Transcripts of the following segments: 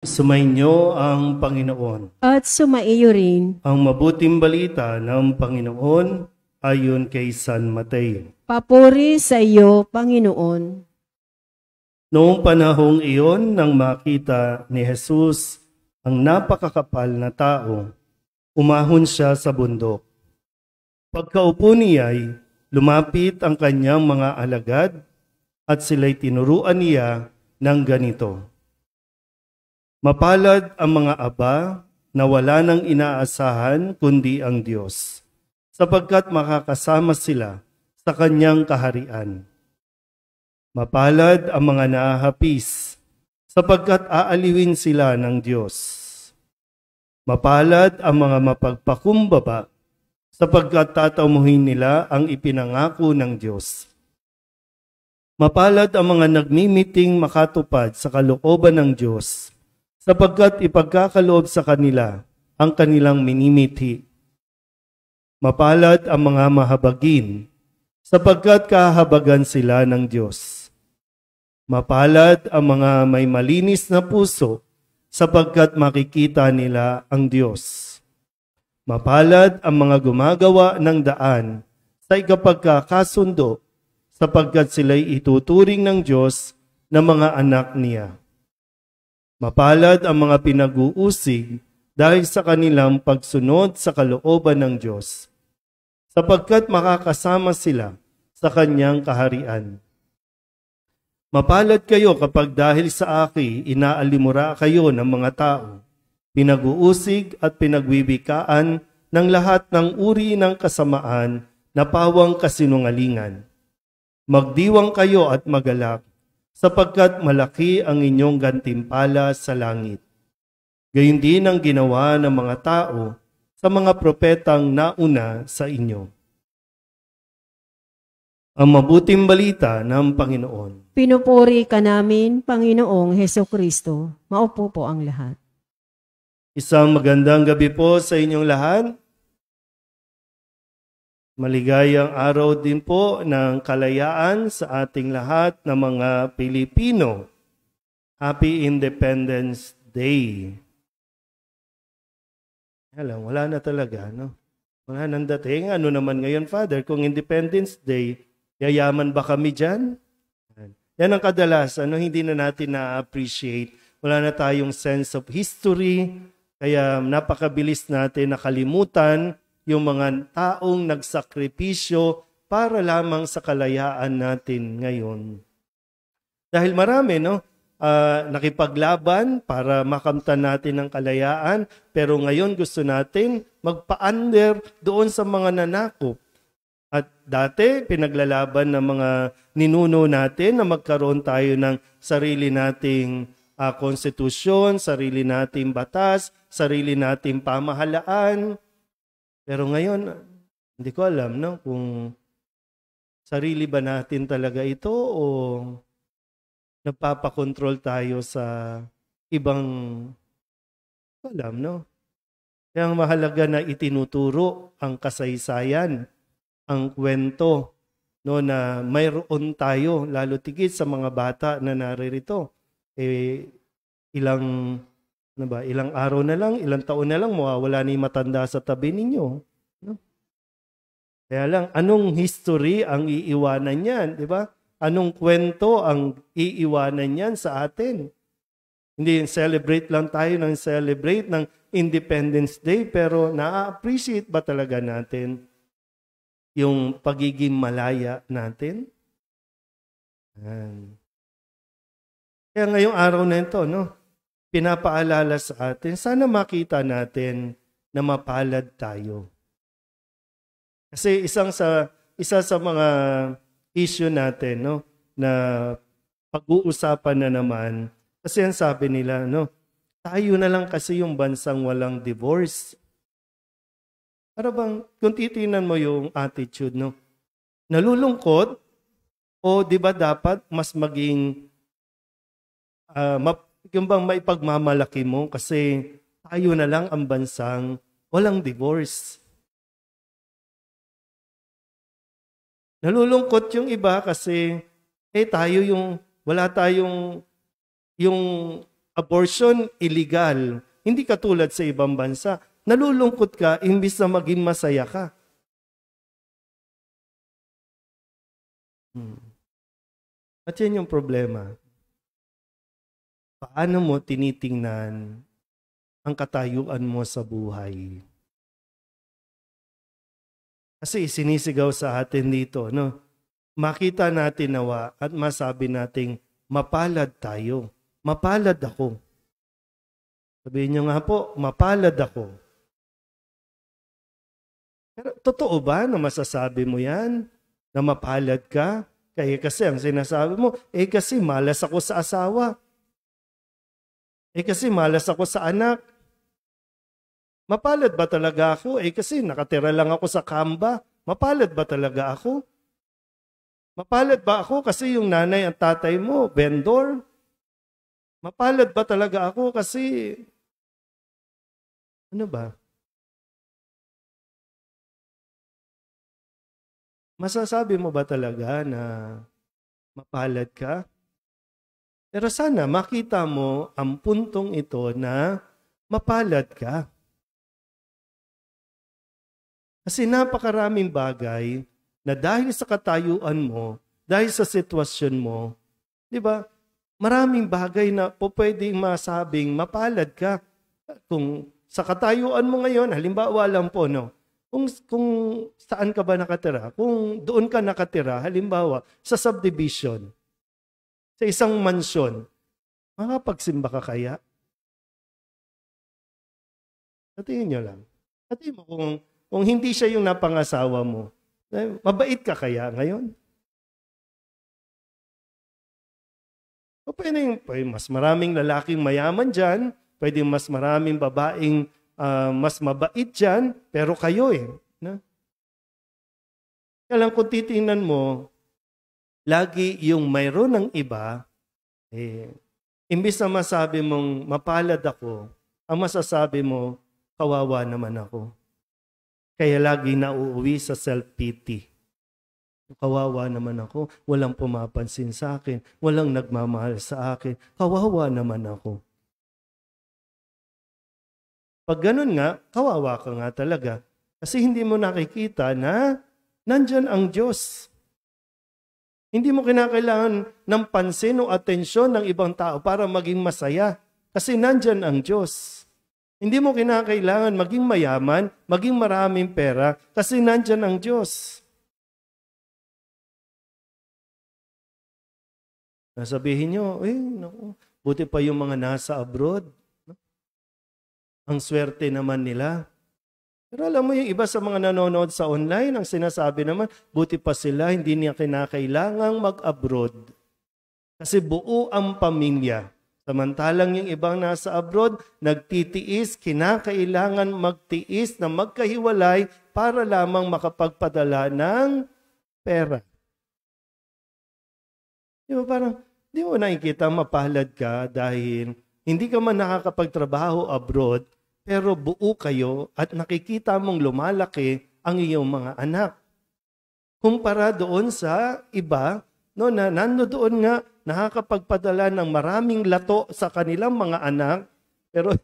Sumainyo ang Panginoon. At sumaiyo rin. Ang mabuting balita ng Panginoon ayon kay San Mateo. Papuri sa iyo, Panginoon. Noong panahong iyon nang makita ni Jesus ang napakakapal na tao, umahon siya sa bundok. Pagkaupo niya'y lumapit ang kanyang mga alagad at sila'y tinuruan niya ng ganito. Mapalad ang mga aba na wala nang inaasahan kundi ang Diyos, sapagkat makakasama sila sa kanyang kaharian. Mapalad ang mga nahahapis, sapagkat aaliwin sila ng Diyos. Mapalad ang mga mapagpakumbaba, sapagkat tatamuhin nila ang ipinangako ng Diyos. Mapalad ang mga nagmimiting makatupad sa kalooban ng Diyos, sapagkat ipagkakaloob sa kanila ang kanilang minimithi. Mapalad ang mga mahabagin, sapagkat kahabagan sila ng Diyos. Mapalad ang mga may malinis na puso, sapagkat makikita nila ang Diyos. Mapalad ang mga gumagawa ng daan sa ikapagkakasundo, sapagkat sila'y ituturing ng Diyos na mga anak niya. Mapalad ang mga pinag-uusig dahil sa kanilang pagsunod sa kalooban ng Diyos, sapagkat makakasama sila sa kanyang kaharian. Mapalad kayo kapag dahil sa akin inaalimura kayo ng mga tao, pinag-uusig at pinagwiwikaan ng lahat ng uri ng kasamaan na pawang kasinungalingan. Magdiwang kayo at magalak, sapagkat malaki ang inyong gantimpala sa langit. Gayon din ang ginawa ng mga tao sa mga propetang nauna sa inyo. Ang mabuting balita ng Panginoon. Pinupuri ka namin, Panginoong Hesukristo. Maupo po ang lahat. Isang magandang gabi po sa inyong lahat. Maligayang araw din po ng kalayaan sa ating lahat ng mga Pilipino. Happy Independence Day. Wala na talaga, no? Wala nang dating. Ano naman ngayon, Father, kung Independence Day, yayaman ba kami dyan? Yan ang kadalasan, hindi na natin na-appreciate. Wala na tayong sense of history, kaya napakabilis natin nakalimutan yung mga taong nagsakripisyo para lamang sa kalayaan natin ngayon. Dahil marami, nakipaglaban para makamtan natin ang kalayaan, pero ngayon gusto natin magpa-under doon sa mga nanakop. At dati, pinaglalaban ng mga ninuno natin na magkaroon tayo ng sarili nating konstitusyon, sarili nating batas, sarili nating pamahalaan. Pero ngayon, hindi ko alam kung sarili ba natin talaga ito o nagpapakontrol tayo sa ibang Kaya ang mahalaga na itinuturo ang kasaysayan, ang kwento na mayroon tayo, lalo tigit sa mga bata na naririto. Ilang araw na lang, ilang taon na lang, mawawala na yung matanda sa tabi ninyo. Kaya lang, anong history ang iiwanan yan? Di ba? Anong kwento ang iiwanan yan sa atin? Hindi celebrate lang tayo ng celebrate ng Independence Day, pero na-appreciate ba talaga natin yung pagiging malaya natin? Kaya ngayong araw na ito, pinapaalala sa atin, sana makita natin na mapalad tayo. Kasi isa sa mga issue natin, na pag-uusapan na naman, kasi ang sabi nila, tayo na lang kasi yung bansang walang divorce. Para bang, kung titingnan mo yung attitude, nalulungkot, o di ba dapat mas maging yung bang maipagmamalaki mo kasi tayo na lang ang bansang walang divorce. Nalulungkot yung iba kasi tayo wala tayong yung abortion illegal. Hindi katulad sa ibang bansa. Nalulungkot ka, imbis na maging masaya ka. At yan yung problema. Paano mo tinitingnan ang katayuan mo sa buhay? Kasi sinisigaw sa atin dito, no? Makita natin nawa at masabi nating mapalad tayo. Mapalad ako. Sabihin niyo nga po, mapalad ako. Pero totoo ba na masasabi mo yan? Na mapalad ka? Kaya kasi ang sinasabi mo, kasi malas ako sa asawa. Kasi malas ako sa anak. Mapalad ba talaga ako? Kasi nakatira lang ako sa kamba. Mapalad ba talaga ako? Mapalad ba ako kasi yung nanay at tatay mo, vendor? Mapalad ba talaga ako kasi... Ano ba? Masasabi mo ba talaga na mapalad ka? Pero sana makita mo ang puntong ito na mapalad ka. Kasi napakaraming bagay na dahil sa katayuan mo, dahil sa sitwasyon mo, di ba? Maraming bagay na po pwedeng masabing mapalad ka. Kung sa katayuan mo ngayon, halimbawa lang po, no? Kung saan ka ba nakatira? Kung doon ka nakatira, halimbawa, sa subdivision, sa isang mansyon, makapagsimba ka kaya? Sabihin nyo lang. Sabihin mo kung hindi siya yung napangasawa mo, mabait ka kaya ngayon? O pwede mas maraming lalaking mayaman dyan, pwede mas maraming babaeng mas mabait dyan, pero kayo no? Kaya lang kung titingnan mo, lagi yung mayroon ng iba, imbis na masabi mong mapalad ako, ang masasabi mo, kawawa naman ako. Kaya lagi nauuwi sa self-pity. Kawawa naman ako, walang pumapansin sa akin, walang nagmamahal sa akin, kawawa naman ako. Pag ganun nga, kawawa ka nga talaga. Kasi hindi mo nakikita na nandyan ang Diyos. Hindi mo kinakailangan ng pansin o atensyon ng ibang tao para maging masaya. Kasi nandyan ang Diyos. Hindi mo kinakailangan maging mayaman, maging maraming pera, kasi nandyan ang Diyos. Nasabihin nyo, naku, buti pa yung mga nasa abroad. Ang swerte naman nila. Pero alam mo yung iba sa mga nanonood sa online, ang sinasabi naman, buti pa sila, hindi niya kinakailangang mag-abroad. Kasi buo ang pamilya. Samantalang yung ibang nasa abroad, nagtitiis, kinakailangan magtiis na magkahiwalay para lamang makapagpadala ng pera. Di ba parang, di mo nakikita mapalad ka dahil hindi ka man nakakapagtrabaho abroad, pero buo kayo at nakikita mong lumalaki ang iyong mga anak. Kumpara doon sa iba, no, na nandoon nga nakakapagpadala ng maraming lato sa kanilang mga anak, pero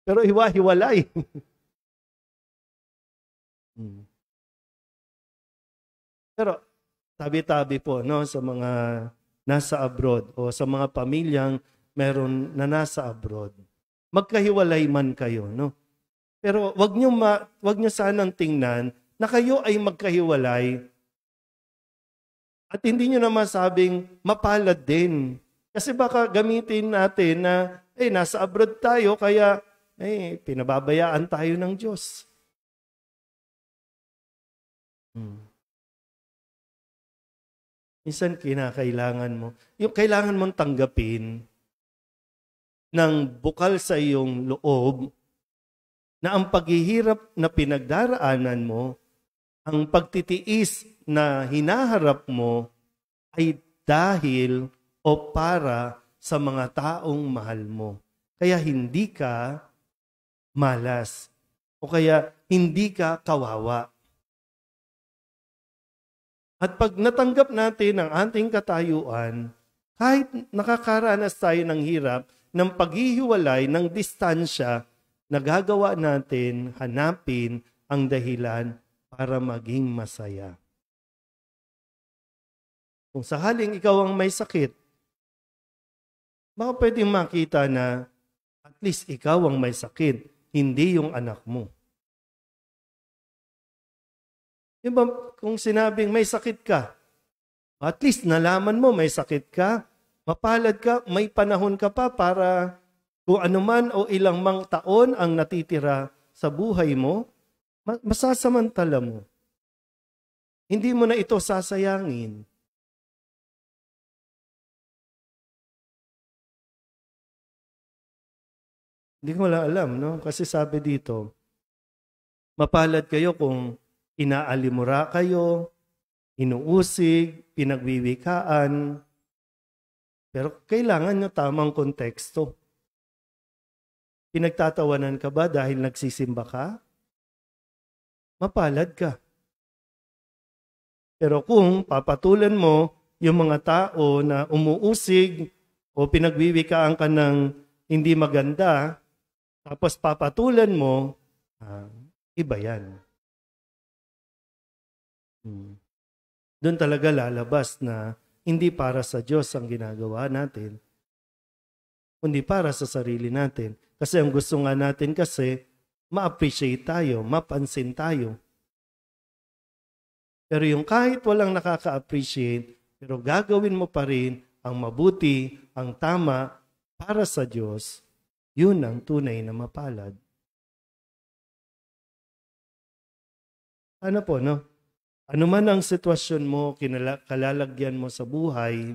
pero hiwa-hiwalay. Pero tabi-tabi po, no, sa mga nasa abroad o sa mga pamilyang meron na nasa abroad. Magkahiwalay man kayo, no? Pero wag nyo sanang tingnan na kayo ay magkahiwalay at hindi nyo na masabing mapalad din. Kasi baka gamitin natin na nasa abroad tayo kaya pinababayaan tayo ng Diyos. Minsan kinakailangan mo, yung kailangan mong tanggapin ng bukal sa iyong loob na ang paghihirap na pinagdaraanan mo, ang pagtitiis na hinaharap mo ay dahil o para sa mga taong mahal mo. Kaya hindi ka malas o kaya hindi ka kawawa. At pag natanggap natin ang ating katayuan, Kahit nakakaranas tayo ng hirap, ng paghihiwalay, ng distansya, nagagawa natin hanapin ang dahilan para maging masaya. Kung sakaling ikaw ang may sakit, baka pwedeng makita na at least ikaw ang may sakit, hindi yung anak mo. Diba, kung sinabing may sakit ka, at least nalaman mo may sakit ka, mapalad ka, may panahon ka pa para kung anuman o ilang mang taon ang natitira sa buhay mo, masasamantala mo. Hindi mo na ito sasayangin. Hindi ko lang alam, no? Kasi sabi dito, mapalad kayo kung inaalimura kayo, inuusig, pinagwiwikaan, pero kailangan nyo tamang konteksto. Pinagtatawanan ka ba dahil nagsisimba ka? Mapalad ka. Pero kung papatulan mo yung mga tao na umuusig o pinagwiwikaan ka ng hindi maganda, tapos papatulan mo, iba yan. Doon talaga lalabas na hindi para sa Diyos ang ginagawa natin, kundi para sa sarili natin. Kasi ang gusto nga natin kasi, ma-appreciate tayo, mapansin tayo. Pero yung kahit walang nakaka-appreciate, pero gagawin mo pa rin ang mabuti, ang tama para sa Diyos, yun ang tunay na mapalad. Ano po, no? Ano man ang sitwasyon mo, kalalagyan mo sa buhay,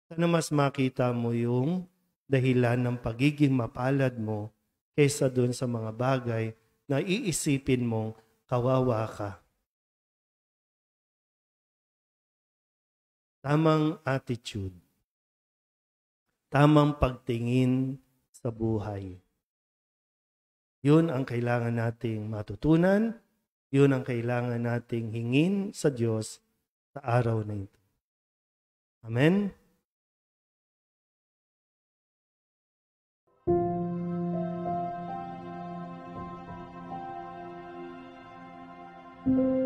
sana mas makita mo yung dahilan ng pagiging mapalad mo kaysa dun sa mga bagay na iisipin mong kawawa ka. Tamang attitude. Tamang pagtingin sa buhay. Yun ang kailangan nating matutunan. Yun ang kailangan nating hingin sa Diyos sa araw na ito. Amen? Thank you.